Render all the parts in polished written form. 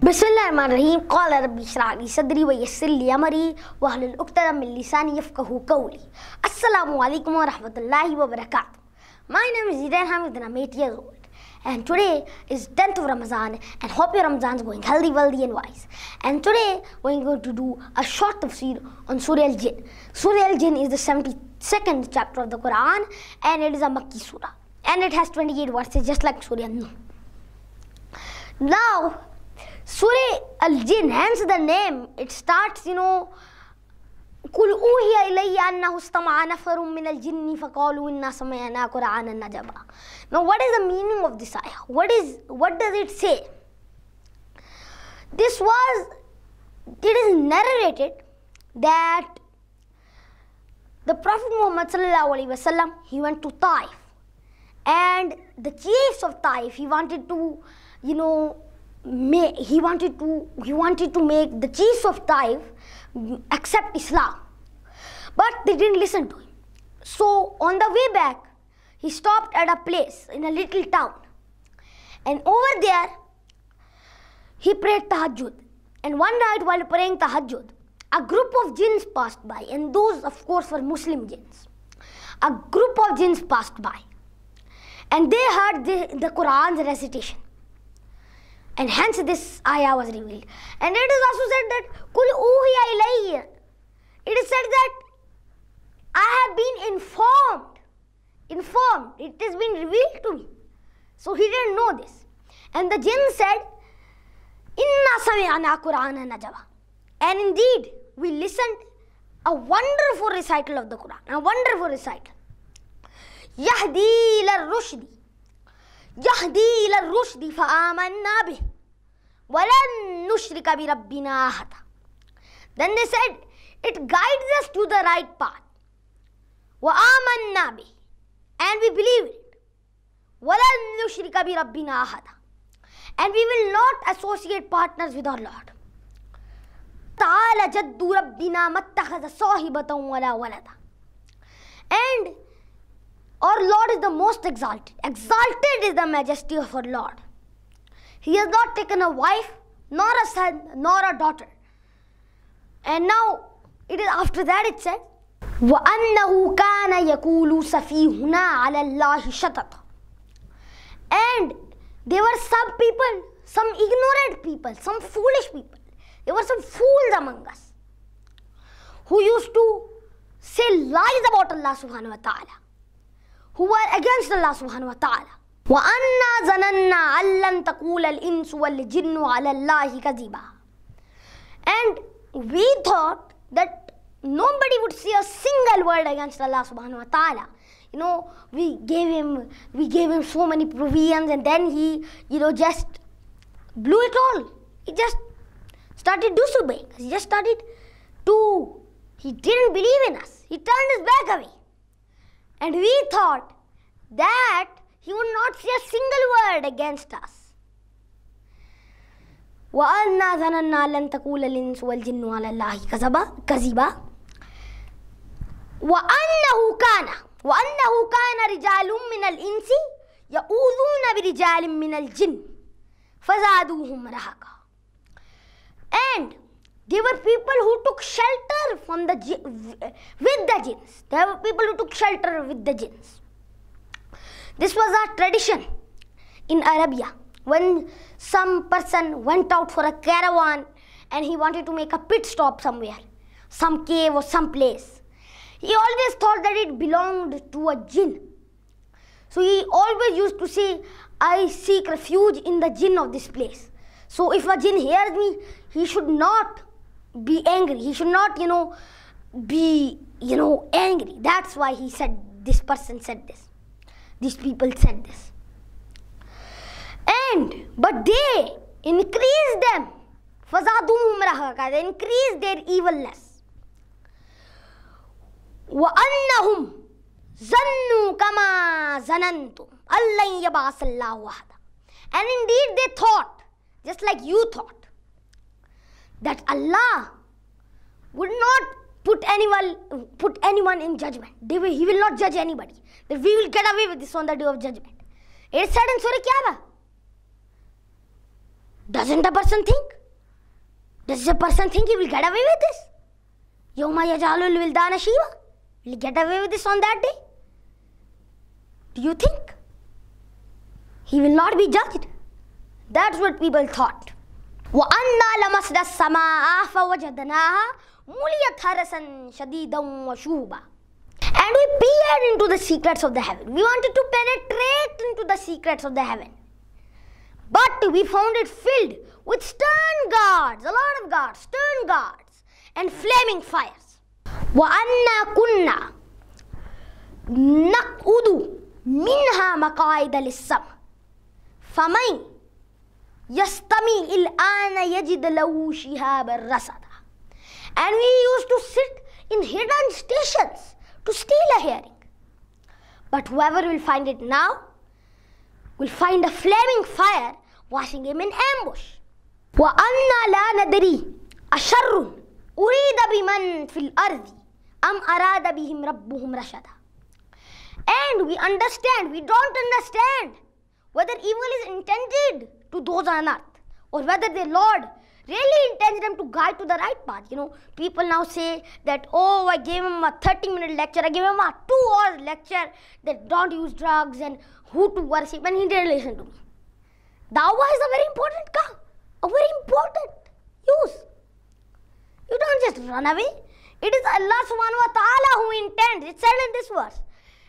बिस्मिल्लाहिर्रहमानिर्रहीम क़ाल रब्बी इश्रह ली सदरी व यस्सिर ली अमरी वहलुल उक़दतम मिन लिसानी यफ़क़हू क़ौली। अस्सलामु अलैकुम व रहमतुल्लाहि व बरकातुहू। My name is Zidan Hamid and I'm 8 years old. And today is 10th of Ramadan and hope your Ramadan is going healthy, wealthy and wise. And today we're going to do a short tafsir on Surah Al-Jinn. Surah Al-Jinn is the 72nd chapter of the Quran and it is a Makki surah. And it has 28 verses just like Surah An-Nur. Now, Surah Al-Jinn, hence the name, it starts, قُلْ أُوحِيَ إِلَيَّ أَنَّهُ اسْتَمَعَ نَفَرٌ مِّنَ الْجِنِّ فَقَالُوا إِنَّا سَمِعْنَا قُرْآنًا عَجَبًا. Now, what is the meaning of this ayah? What does it say? It is narrated that the Prophet Muhammad sallallahu alaihi wasallam, he went to Taif, and the chiefs of Taif, he wanted to make the chiefs of Taif accept Islam, but they didn't listen to him. So on the way back, he stopped at a place in a little town, and over there he prayed tahajjud. And one night while praying tahajjud, a group of jinns passed by, and those of course were Muslim jinns. A group of jinns passed by, and they heard the Quran's recitation. And hence this ayah was revealed. And it is also said that Kul Uhiya Ilayya. It is said that I have been informed. It has been revealed to me. So he didn't know this. And the jinn said, Inna sami'ana Qur'anan ajaba. And indeed, we listened a wonderful recital of the Quran. A wonderful recital. Yahdi ila rushdi. يهدي إلى الرشد فآمنا به ولن نشرك بربنا أحدا. Then they said, it guides us to the right path. وآمنا به, and we believe it. ولن نشرك بربنا أحدا, and we will not associate partners with our Lord. تعالى جد ربنا ما اتخذ صاحبة ولا ولدا. And our Lord is the most exalted. Exalted is the majesty of our Lord. He has not taken a wife, nor a son, nor a daughter. And now, it is after that it said, وَأَنَّهُ كَانَ يَقُولُ سَفِيهُنَا عَلَى اللَّهِ شَطَطًا. And there were some people, some ignorant people, some foolish people. There were some fools among us who used to say lies about Allah subhanahu wa ta'ala, who were against Allah subhanahu wa ta'ala. وَأَنَّا ظَنَنَّا أَن لَّن تَقُولَ الْإِنسُ وَالْجِنُّ عَلَى اللَّهِ كَذِبًا. And we thought that nobody would say a single word against Allah subhanahu wa ta'ala. We gave him so many provisions, and then he, just blew it all. He just started disobeying. He didn't believe in us. He turned his back away. And we thought that he would not say a single word against us. وَأَنَّا ظَنَنَّا لَن تَقُولَ الْإِنسُ وَالْجِنُّ عَلَى اللَّهِ كَذِبًا وَأَنَّهُ كَانَ رِجَالٌ مِّنَ الْإِنسِ يَعُوذُونَ بِرِجَالٍ مِّنَ الْجِنِّ فَزَادُوهُمْ رَهَقًا. And there were people who took shelter with the jinns. There were people who took shelter with the jinns. This was a tradition in Arabia. When some person went out for a caravan and he wanted to make a pit stop somewhere, some cave or some place, he always thought that it belonged to a jinn. So he always used to say, I seek refuge in the jinn of this place. So if a jinn hears me, he should not be angry. He should not, be, angry. That's why he said, this person said this. These people said this. But they increased them. فَزَادُوهُمْ رَهَقًا. They increased their evilness. وَأَنَّهُمْ ظَنُّوا كَمَا ظَنَنْتُمْ أَلَّنْ يَبْعَثَ اللَّهُ أَحَدًا. And indeed they thought, just like you thought, that Allah would not put anyone in judgment. He will not judge anybody. That we will get away with this on the day of judgment. It is said in Surah Qiyamah. Doesn't a person think? Does a person think he will get away with this? Yawma yaj'alul wildana shiba. Will he get away with this on that day? Do you think? He will not be judged. That's what people thought. وَأَنَّا لَمَسْنَا السَّمَاءَ فَوَجَدْنَاهَا مُلِيَتْ حَرَسًا شَدِيدًا وَشُهُبًا. And we peered into the secrets of the heaven. We wanted to penetrate into the secrets of the heaven. But we found it filled with stern guards, a lot of guards, stern guards, and flaming fires. وَأَنَّا كُنَّا نَقْعُدُ مِنْهَا مَقَاعِدَ لِلسَّمْعِ فَمَنْ يَسْتَمِعِ الْآنَ يَجِدْ لَهُ شِهَابًا رَصَدًا. And we used to sit in hidden stations to steal a hearing. But whoever will find it now will find a flaming fire watching him in ambush. وَأَنَّا لَا نَدْرِي أَشَرٌّ أُرِيدَ بِمَنْ فِي الْأَرْضِ أَمْ أَرَادَ بِهِمْ رَبُّهُمْ رَشَدًا. And we don't understand whether evil is intended to those on earth or whether their Lord really intends them to guide to the right path. People now say that, oh, I gave him a 30-minute lecture, I gave him a 2-hour lecture that don't use drugs and who to worship, and he didn't listen to me. Dawah is a very important काम, a very important use. You don't just run away. It is Allah subhanahu wa ta'ala who intends. It's said in this verse.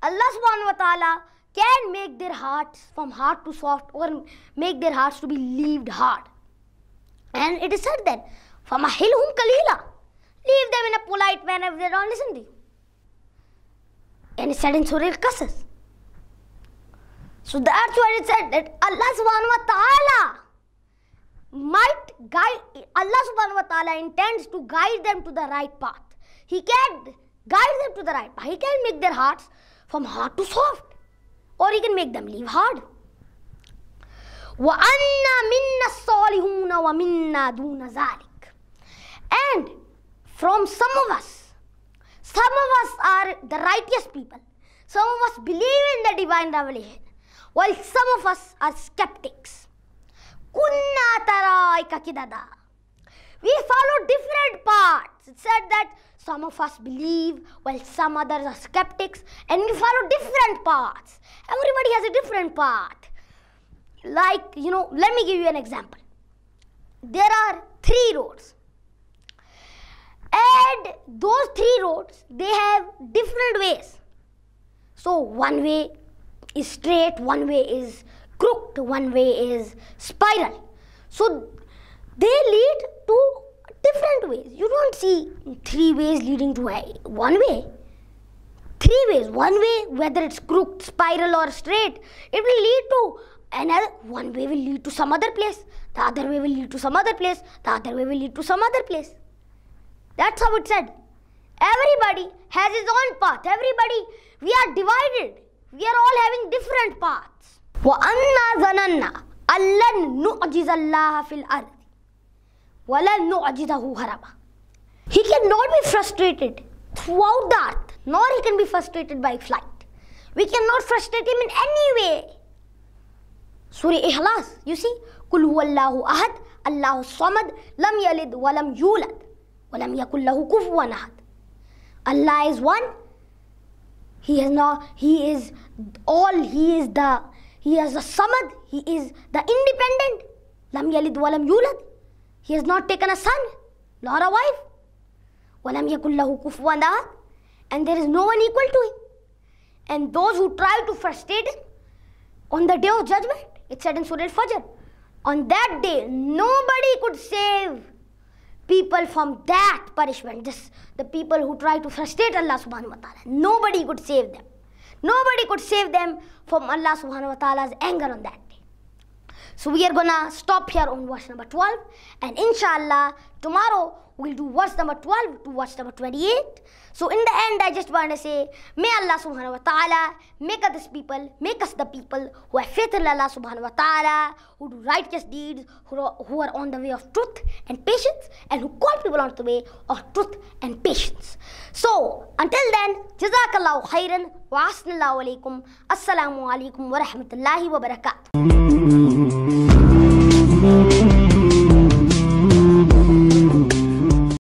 Allah subhanahu wa ta'ala can make their hearts from hard to soft or make their hearts to be leaved hard. And it is said then, فَمَحِلْهُمْ قَلِيلًا. Leave them in a polite manner if they don't listen to you. And it's said in Surah Al-Qasas. So that's why it said that Allah subhanahu wa ta'ala might guide, Allah subhanahu wa ta'ala intends to guide them to the right path. He can guide them to the right path. He can make their hearts from hard to soft, or he can make them leave hard. وَأَنَّا مِنَّا الصَّالِحُونَ وَمِنَّا دُونَ ذَلِكَ. And from some of us are the righteous people. Some of us believe in the divine revelation, while some of us are skeptics. كُنَّا تَرَائِكَ كِدَدًا. We follow different paths. It said that some of us believe while some others are skeptics, and we follow different paths. Everybody has a different path. Like, let me give you an example. There are 3 roads. And those 3 roads, they have different ways. So one way is straight, one way is crooked, one way is spiral. So they lead to different ways. You don't see 3 ways leading to one way. 3 ways. One way, whether it's crooked, spiral or straight, it will lead to another. One way will lead to some other place. The other way will lead to some other place. The other way will lead to some other place. That's how it said. Everybody has his own path. We are divided. We are all having different paths. وَأَنَّا ظَنَنَّا أَلَّن نُعْجِزَ اللَّهَ فِي الْأَرْضِ وَلَن نُعْجِزَهُ هَرَبًا. He cannot be frustrated throughout the earth, nor he can be frustrated by flight. We cannot frustrate him in any way. Surah Ikhlas, you see, قُلْ هُوَ اللَّهُ أَحَدٌ اللَّهُ الصَّمَدُ لَمْ يَلِدْ وَلَمْ يُولَدْ وَلَمْ يَكُنْ لَهُ كُفُوًا أَحَدٌ. Allah is one. He is the Samad. He is the independent. Lam yalid walam yulad. He has not taken a son nor a wife. Walam yakul lahu kufuwan ahad. And there is no one equal to him. And those who try to frustrate him on the day of judgment, it said in Surah Al-Fajr, on that day nobody could save people from that punishment. Just the people who try to frustrate Allah subhanahu wa ta'ala. Nobody could save them. Nobody could save them from Allah subhanahu wa ta'ala's anger on that day. So we are gonna stop here on verse number 12, and inshallah Tomorrow we'll do verse number 12 to verse number 28. So in the end, I just want to say, may Allah subhanahu wa ta'ala make us the people who have faith in Allah subhanahu wa ta'ala, who do righteous deeds, who are on the way of truth and patience, and who call people on the way of truth and patience. So until then, jazakallahu khairan wa asnallahu alaikum. Assalamu alaikum wa rahmatullahi wa barakatuh.